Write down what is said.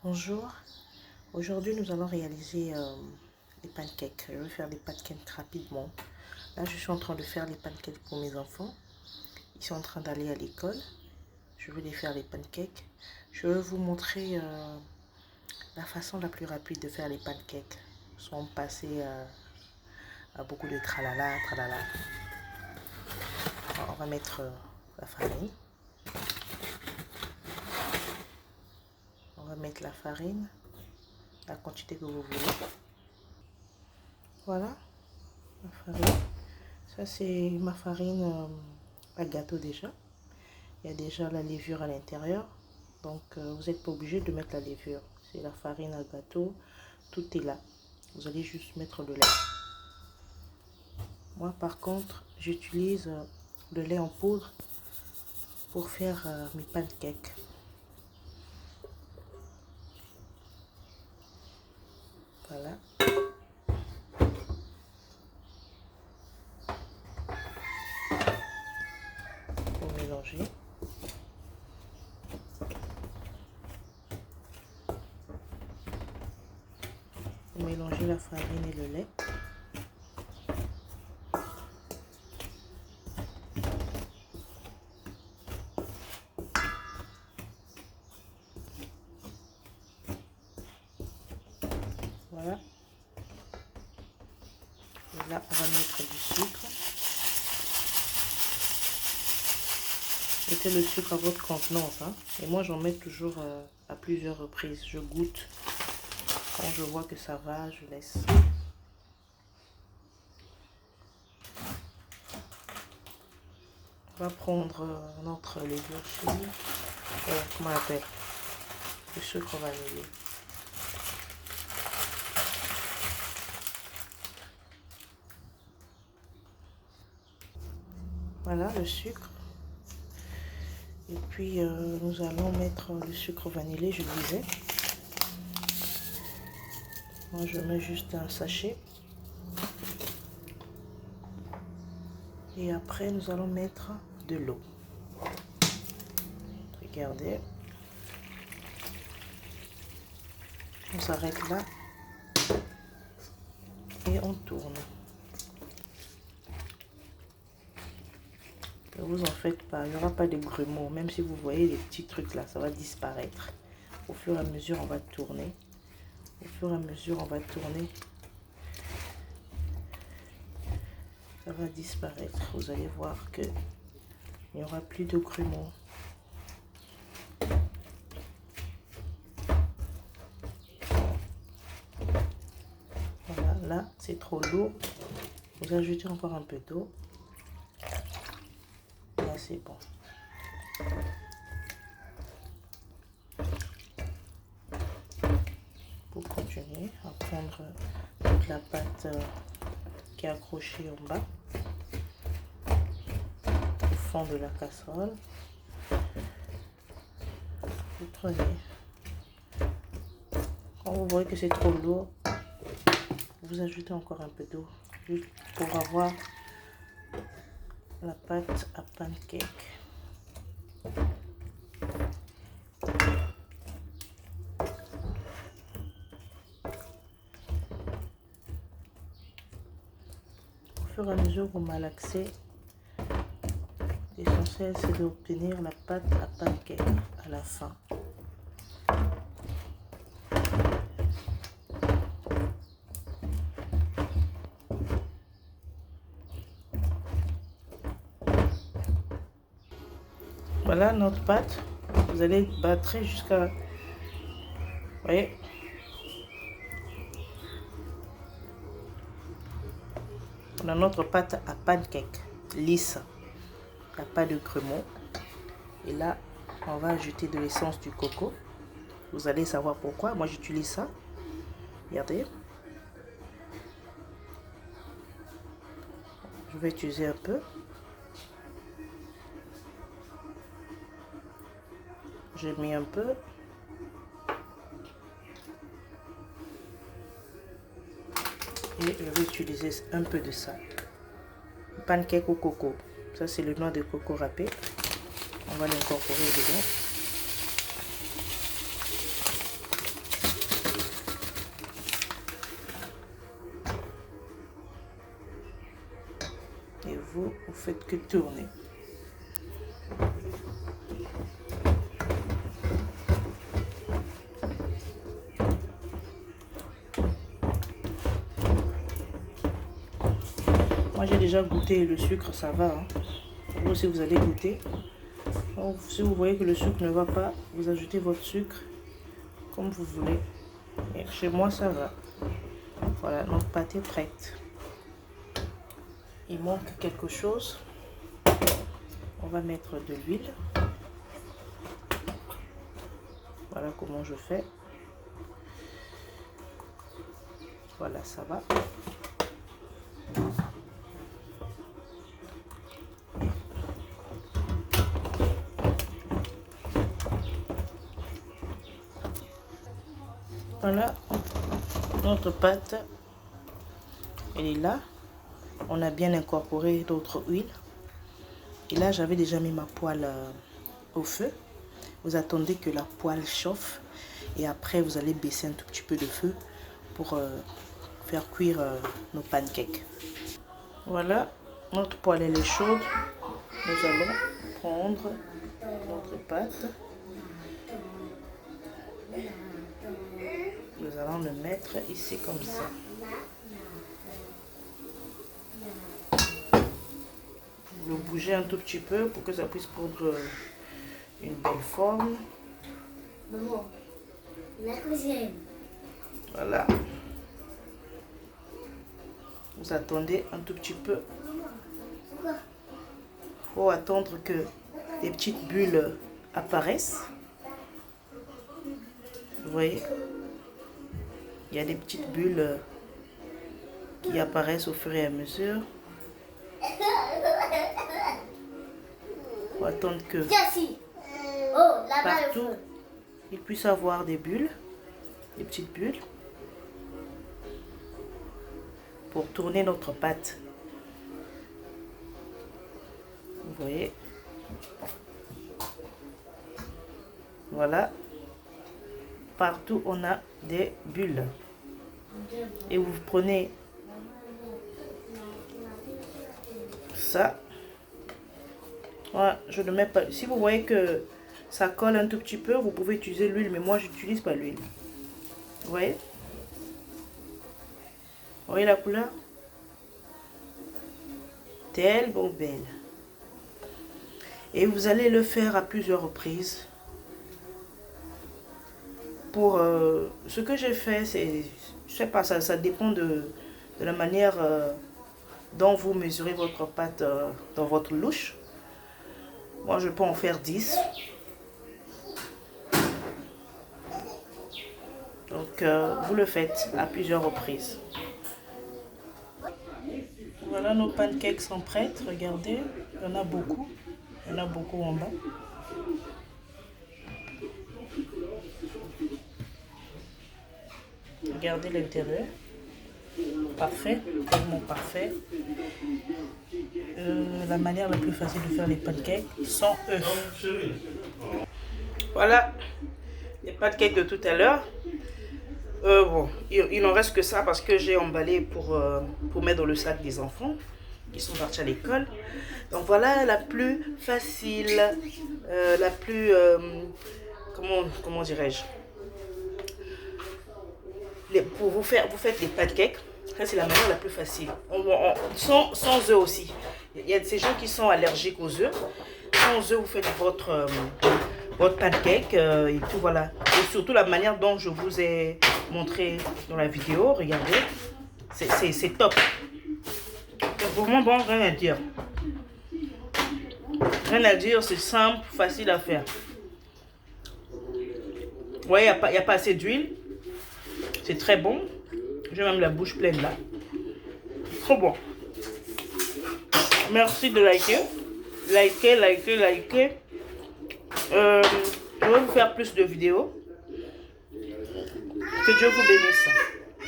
Bonjour, aujourd'hui nous allons réaliser des pancakes. Je vais faire des pancakes rapidement. Là je suis en train de faire les pancakes pour mes enfants. Ils sont en train d'aller à l'école. Je vais les faire les pancakes. Je vais vous montrer la façon la plus rapide de faire les pancakes sans passer à beaucoup de tralala, tralala. Alors, on va mettre la farine. On va mettre la farine, la quantité que vous voulez. Voilà, la farine. Ça c'est ma farine à gâteau déjà. Il y a déjà la levure à l'intérieur. Donc vous n'êtes pas obligé de mettre la levure. C'est la farine à gâteau. Tout est là. Vous allez juste mettre le lait. Moi par contre, j'utilise le lait en poudre pour faire mes pancakes. Voilà. Pour mélanger. Pour mélanger la farine et le lait. Voilà. Et là, on va mettre du sucre. Mettez le sucre à votre contenance. Hein. Et moi, j'en mets toujours à plusieurs reprises. Je goûte. Quand je vois que ça va, je laisse. On va prendre notre levure chimique. Comment on appelle? Le sucre vanillé. Voilà le sucre. Et puis nous allons mettre le sucre vanillé, je disais. Moi je mets juste un sachet. Et après nous allons mettre de l'eau. Regardez. On s'arrête là. Et on tourne. Ne vous en faites pas, il n'y aura pas de grumeaux. Même si vous voyez les petits trucs là, ça va disparaître. Au fur et à mesure, on va tourner. Au fur et à mesure, on va tourner. Ça va disparaître. Vous allez voir que il n'y aura plus de grumeaux. Voilà, là, c'est trop lourd. Vous ajoutez encore un peu d'eau. Là, c'est bon. Pour continuer à prendre toute la pâte qui est accrochée en bas au fond de la casserole. Vous prenez. Quand vous voyez que c'est trop lourd, vous ajoutez encore un peu d'eau juste pour avoir la pâte à pancake. Au fur et à mesure que vous malaxez, l'essentiel c'est d'obtenir la pâte à pancake à la fin. Voilà notre pâte. Vous allez battre jusqu'à... Vous voyez? On a notre pâte à pancake lisse. Il n'y a pas de grumeaux. Et là, on va ajouter de l'essence du coco. Vous allez savoir pourquoi. Moi, j'utilise ça. Regardez. Je vais utiliser un peu. J'ai mis un peu. Et je vais utiliser un peu de ça. Pancake au coco. Ça, c'est le noix de coco râpé. On va l'incorporer dedans. Vous faites que tourner. Moi j'ai déjà goûté le sucre, ça va. Hein. Vous aussi vous allez goûter. Donc, si vous voyez que le sucre ne va pas, vous ajoutez votre sucre comme vous voulez. Et chez moi ça va. Voilà, notre pâte est prête. Il manque quelque chose. On va mettre de l'huile. Voilà comment je fais. Voilà, ça va. Voilà, notre pâte, elle est là. On a bien incorporé d'autres huiles. Et là, j'avais déjà mis ma poêle au feu. Vous attendez que la poêle chauffe. Et après, vous allez baisser un tout petit peu de feu pour faire cuire nos pancakes. Voilà, notre poêle elle est chaude. Nous allons prendre notre pâte. Nous allons le mettre ici comme ça. Le bouger un tout petit peu pour que ça puisse prendre une belle forme. Maman, la cuisine. Voilà. Vous attendez un tout petit peu. Il faut attendre que les petites bulles apparaissent. Vous voyez? Il y a des petites bulles qui apparaissent au fur et à mesure. Il faut attendre que partout il puisse avoir des bulles, des petites bulles, pour tourner notre pâte. Vous voyez? Voilà. Partout on a des bulles. Et vous prenez ça. Voilà, je ne mets pas. Si vous voyez que ça colle un tout petit peu, vous pouvez utiliser l'huile, mais moi j'utilise pas l'huile. Vous voyez? Vous voyez la couleur? Tellement belle. Et vous allez le faire à plusieurs reprises. Pour ce que j'ai fait, c'est, je sais pas, ça dépend de la manière dont vous mesurez votre pâte dans votre louche. Moi, je peux en faire 10. Donc, vous le faites à plusieurs reprises. Voilà, nos pancakes sont prêtes. Regardez, il y en a beaucoup. Il y en a beaucoup en bas. Regardez l'intérieur. Parfait, tellement parfait. La manière la plus facile de faire les pancakes sans œufs. Voilà les pancakes de tout à l'heure. Bon, il n'en reste que ça parce que j'ai emballé pour mettre dans le sac des enfants qui sont partis à l'école. Donc voilà la plus facile, la plus, comment dirais-je, pour vous faites les pancakes. Ça c'est la manière la plus facile. Sans œufs aussi. Il y a ces gens qui sont allergiques aux œufs. Sans œufs, vous faites votre pancake et tout, voilà. Et surtout la manière dont je vous ai montré dans la vidéo, regardez. C'est top. C'est vraiment bon, rien à dire. Rien à dire, c'est simple, facile à faire. Vous voyez, il n'y a pas assez d'huile. C'est très bon. J'ai même la bouche pleine là. Trop bon. Merci de liker. Likez. Je vais vous faire plus de vidéos. Que Dieu vous bénisse.